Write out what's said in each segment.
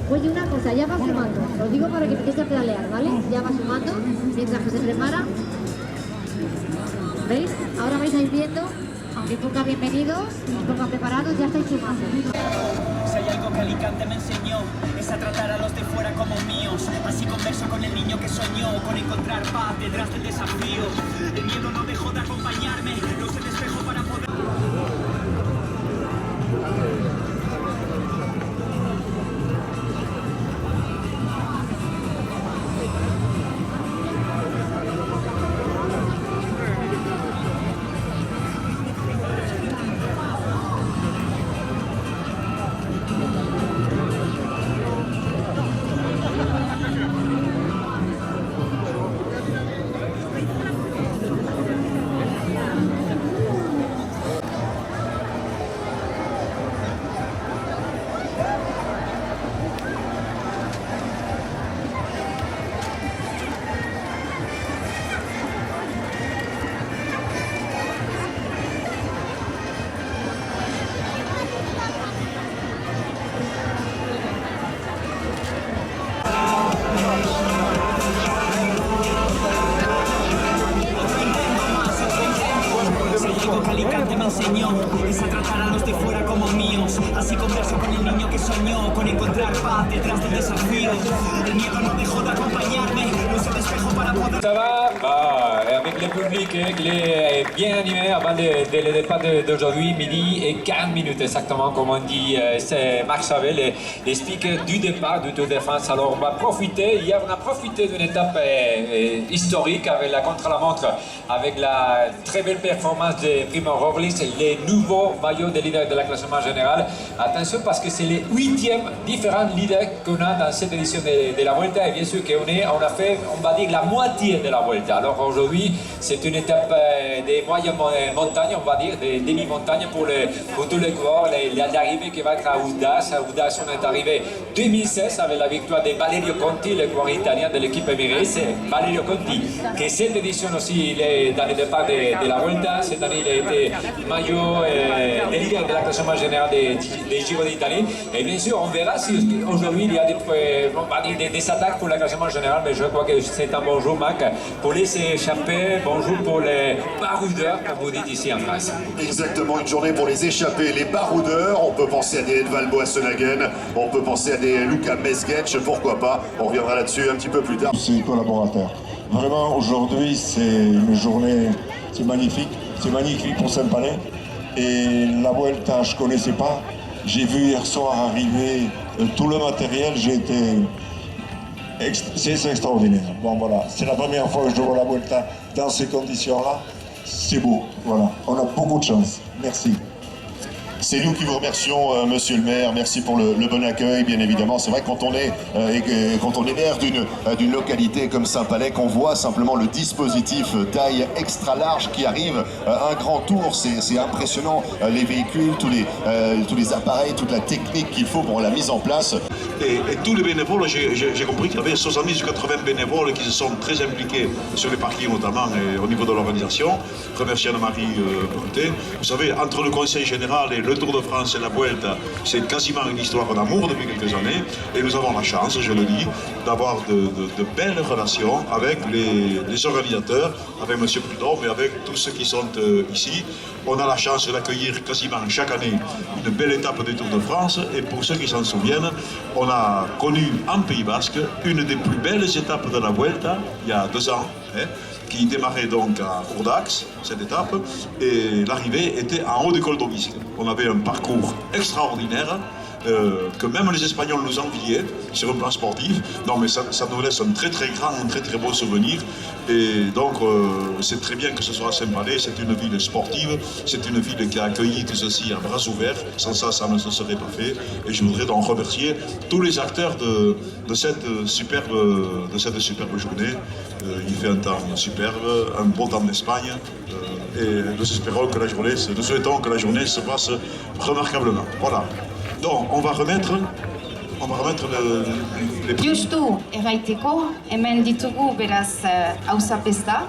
Oye, una cosa, ya va sumando. Os digo para que empecéis a pedalear, ¿vale? Ya va sumando mientras que se prepara. ¿Veis? Ahora vais a ir viendo, aunque ponga bienvenidos, ponga preparados, ya estáis sumando. Si hay algo que Alicante me enseñó, es a tratar a los de fuera como míos. Así converso con el niño que soñó, con encontrar paz detrás del desafío. El miedo no dejó de acompañarme, no se despejo para poder... Alicante me enseñó es a tratar a los de fuera como míos. Así converso con el niño que soñó, con encontrar paz detrás del desafío. El miedo no dejó de acompañarme, no se despejo para poder... Ça va avec le public, il est bien animé avant le départ d'aujourd'hui, midi et 40 minutes exactement, comme on dit. C'est Marc Chavel, les speakers du départ du Tour de France. Alors on va profiter, hier on a profité d'une étape historique avec la contre-la-montre, avec la très belle performance de Primo Roglic, les nouveaux maillots de leader de la classement général. Attention parce que c'est les 8e différents leaders qu'on a dans cette édition de la Vuelta, et bien sûr qu'on a fait, on va dire, la moitié de la Vuelta. Alors aujourd'hui, c'est une étape des moyennes montagnes, on va dire, des demi-montagnes pour tous les coureurs. L'arrivée qui va être à Oudas. À Oudas, on est arrivé 2016 avec la victoire de Valerio Conti, le coureur italien de l'équipe Emirates. C'est Valerio Conti, qui cette édition aussi, il est dans le départ de la Vuelta. Cette année, il a été maillot des leaders de la classement général des Giro d'Italie. Et bien sûr, on verra si aujourd'hui il y a des attaques pour la classement général, mais je crois que c'est un bonjour, Marc, pour laisser échapper, bonjour pour les baroudeurs, comme vous dites ici en France. Exactement, une journée pour les échappés, les baroudeurs. On peut penser à des Edvald Boasson-Hagen, on peut penser à des Luka Mesgetch, pourquoi pas. On reviendra là-dessus un petit peu plus tard. Ses collaborateurs. Vraiment, aujourd'hui, c'est une journée, c'est magnifique pour Saint-Palais. Et la Vuelta, je ne connaissais pas. J'ai vu hier soir arriver tout le matériel, j'ai été... C'est extraordinaire. Bon voilà, c'est la première fois que je vois la Vuelta dans ces conditions-là. C'est beau, voilà. On a beaucoup de chance. Merci. C'est nous qui vous remercions, monsieur le maire. Merci pour le bon accueil, bien évidemment. C'est vrai que quand on est maire d'une localité comme Saint-Palais, qu'on voit simplement le dispositif taille extra large qui arrive, un grand tour, c'est impressionnant. Les véhicules, tous les appareils, toute la technique qu'il faut pour la mise en place. Et tous les bénévoles, j'ai compris qu'il y avait 70 ou 80 bénévoles qui se sont très impliqués sur les parkings notamment et au niveau de l'organisation. Remercie Anne-Marie Bruté. Vous savez, entre le Conseil général et le Tour de France et la Vuelta, c'est quasiment une histoire d'amour depuis quelques années. Et nous avons la chance, je le dis, d'avoir de belles relations avec les organisateurs, avec M. Prudhomme et avec tous ceux qui sont ici. On a la chance d'accueillir quasiment chaque année une belle étape du Tour de France. Et pour ceux qui s'en souviennent, on a connu en Pays Basque une des plus belles étapes de la Vuelta, il y a 2 ans, qui démarrait donc à Courdax, cette étape, et l'arrivée était en haut des cols d'Aubisque. On avait un parcours extraordinaire, que même les Espagnols nous enviaient sur un plan sportif. Non mais ça nous laisse un très grand, un très beau souvenir. Et donc c'est très bien que ce soit à Saint-Palais, c'est une ville sportive, c'est une ville qui a accueilli tout ceci à bras ouverts. Sans ça, ça ne se serait pas fait. Et je voudrais donc remercier tous les acteurs de cette superbe journée. Il fait un temps superbe, un beau temps d'Espagne. Et nous souhaitons que la journée se passe remarquablement. Voilà. Donc, on va remettre les prix. Justu erraiteko, hemen ditugu beraz auzapezta.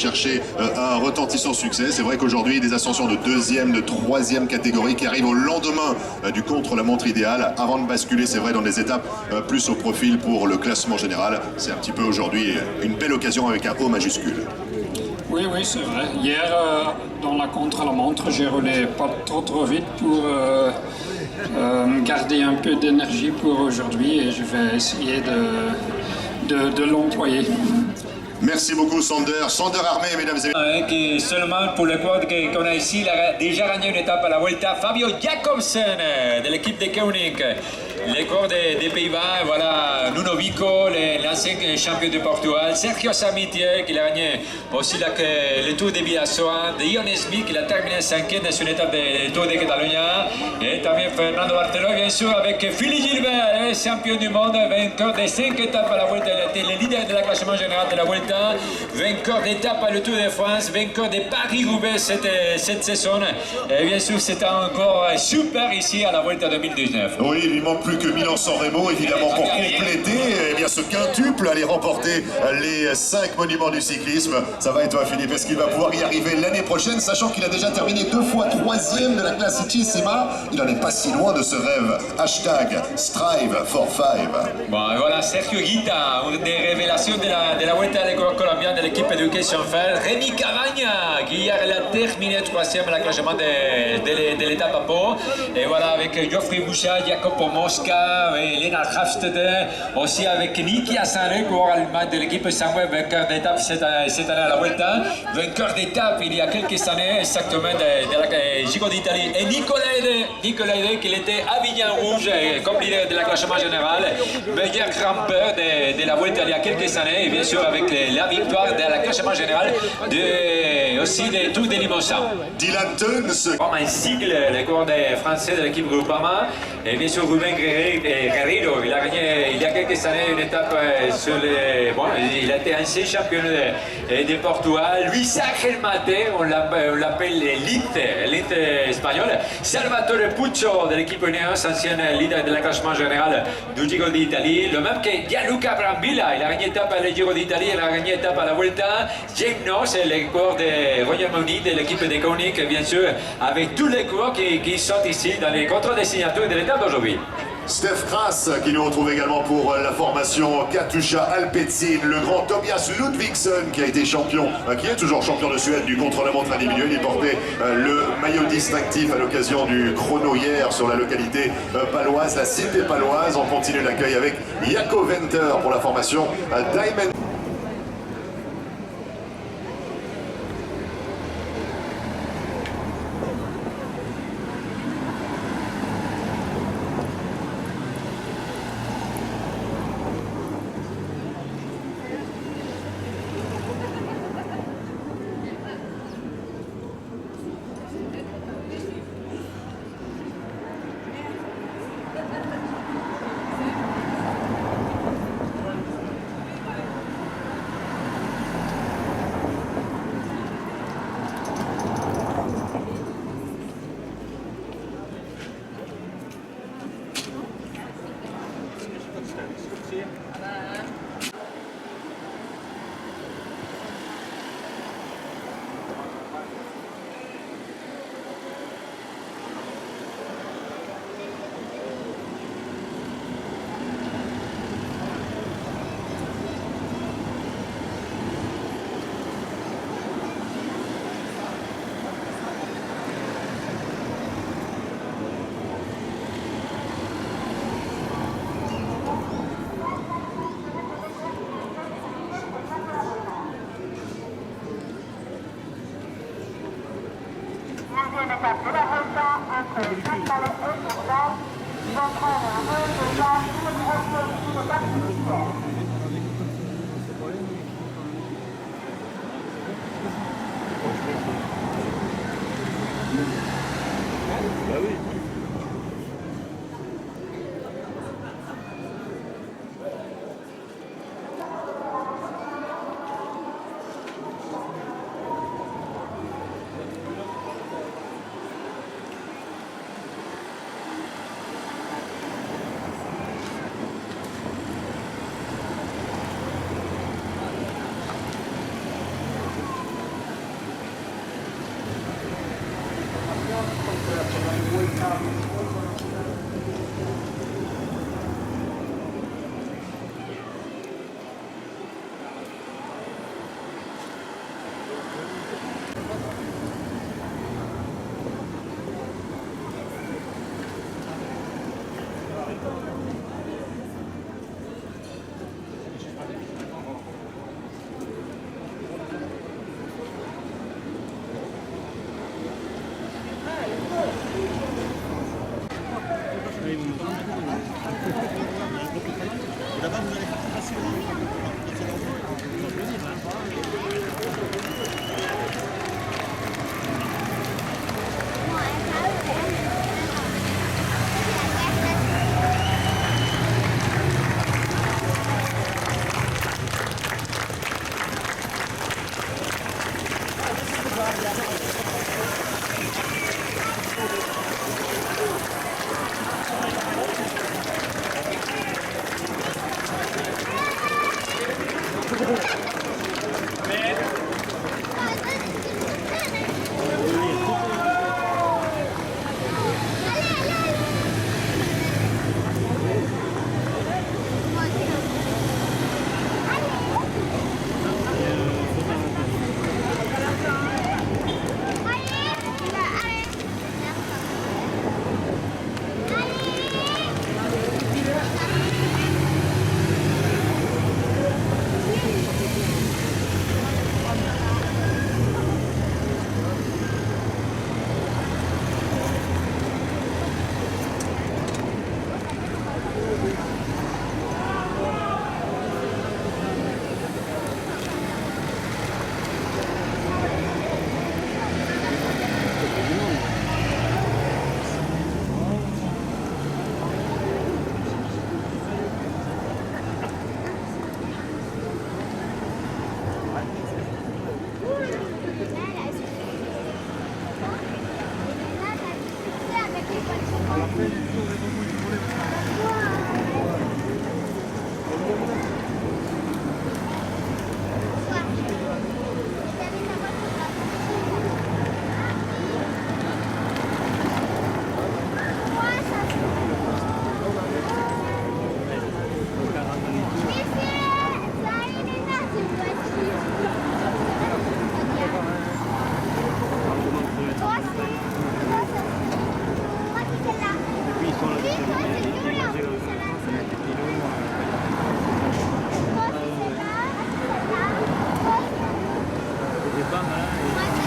chercher un retentissant succès. C'est vrai qu'aujourd'hui, des ascensions de 2e, de 3e catégorie qui arrivent au lendemain du contre-la-montre idéal, avant de basculer, c'est vrai, dans des étapes plus au profil pour le classement général. C'est un petit peu aujourd'hui une belle occasion avec un O majuscule. Oui, c'est vrai. Hier, dans la contre-la-montre, j'ai roulé pas trop vite pour garder un peu d'énergie pour aujourd'hui et je vais essayer de l'employer. Merci beaucoup Sander. Sander Armé, mesdames et messieurs. Qui seulement pour le quad qu'on a ici, il a déjà gagné une étape à la Vuelta. Fabio Jakobsen de l'équipe de Koenig. Les corps des Pays-Bas, voilà, Nuno Vico, l'ancien champion de Portugal, Sergio Samitier qui a gagné aussi le Tour de Bidasoa, de Ion Smith qui a terminé 5e dans une étape du Tour de Catalogne, et también Fernando Bartolo, bien sûr, avec Philippe Gilbert, champion du monde, vainqueur de 5 étapes à la Vuelta, il était le leader de la classement général de la Vuelta, vainqueur d'étapes à le Tour de France, vainqueur de Paris-Roubaix cette saison, et bien sûr c'était encore super ici à la Vuelta 2019. Oui, il lui manque plus que Milan-San Remo, évidemment, pour compléter bien, ce quintuple, aller remporter les 5 monuments du cyclisme. Ça va et toi, Philippe, est-ce qu'il va pouvoir y arriver l'année prochaine, sachant qu'il a déjà terminé 2 fois 3e de la classe Ichissima? Il n'en est pas si loin de ce rêve. Hashtag Strive for 5. Bon, voilà, Sergio Guita, une des révélations de la Vuelta de Colombia de l'équipe d'éducation Fel. Rémi Cavagna, qui hier a terminé 3e à la classement de l'étape à Pau. Et voilà, avec Geoffrey Bouchard, Jacopo Mosca, Lennart Hafstede, aussi avec Niki Asare, coureur allemand de l'équipe Sunweb, vainqueur d'étape cette année à la Vuelta, vainqueur d'étape il y a quelques années exactement de la Giro d'Italie, et Nicolas Hede, qui était à Vignan Rouge comme leader de la classement général, meilleur grimpeur de la Vuelta il y a quelques années, et bien sûr avec la victoire de la classement général aussi des Tours de Limoges. Dylan Teuns. Comme un cycle, les coureurs français de l'équipe Groupama, et bien sûr Ruben Guerrero, il a gagné il y a quelques années une étape sur les... Bon, il a été ancien champion de Portugal. Luisa Gelmate, on l'appelle l'élite espagnole. Salvatore Puccio de l'équipe Ineos, ancien leader de la classement général du Giro d'Italie. Le même que Gianluca Brambilla, il a gagné étape à la Giro d'Italie, il a gagné étape à la Vuelta. James Noss, le coureur de Royaume-Uni, de l'équipe de Koenig, bien sûr, avec tous les coureurs qui sont ici dans les contrats de signature de l'étape d'aujourd'hui. Steph Kras qui nous retrouve également pour la formation Katusha Alpecin, le grand Tobias Ludvigsson qui a été champion, qui est toujours champion de Suède du contre-la-montre individuel. Il portait le maillot distinctif à l'occasion du chrono hier sur la localité paloise, la cité paloise. On continue l'accueil avec Jaco Venter pour la formation Diamond. étape de la Vuelta entre Saint-Palais et Jourdain. Ils vont prendre un vol de gare sur le gros participants. Bah oui.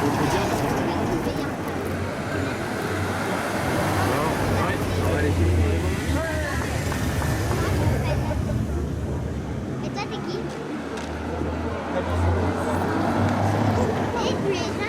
Et toi, t'es qui? Et tu es là,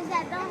j'adore.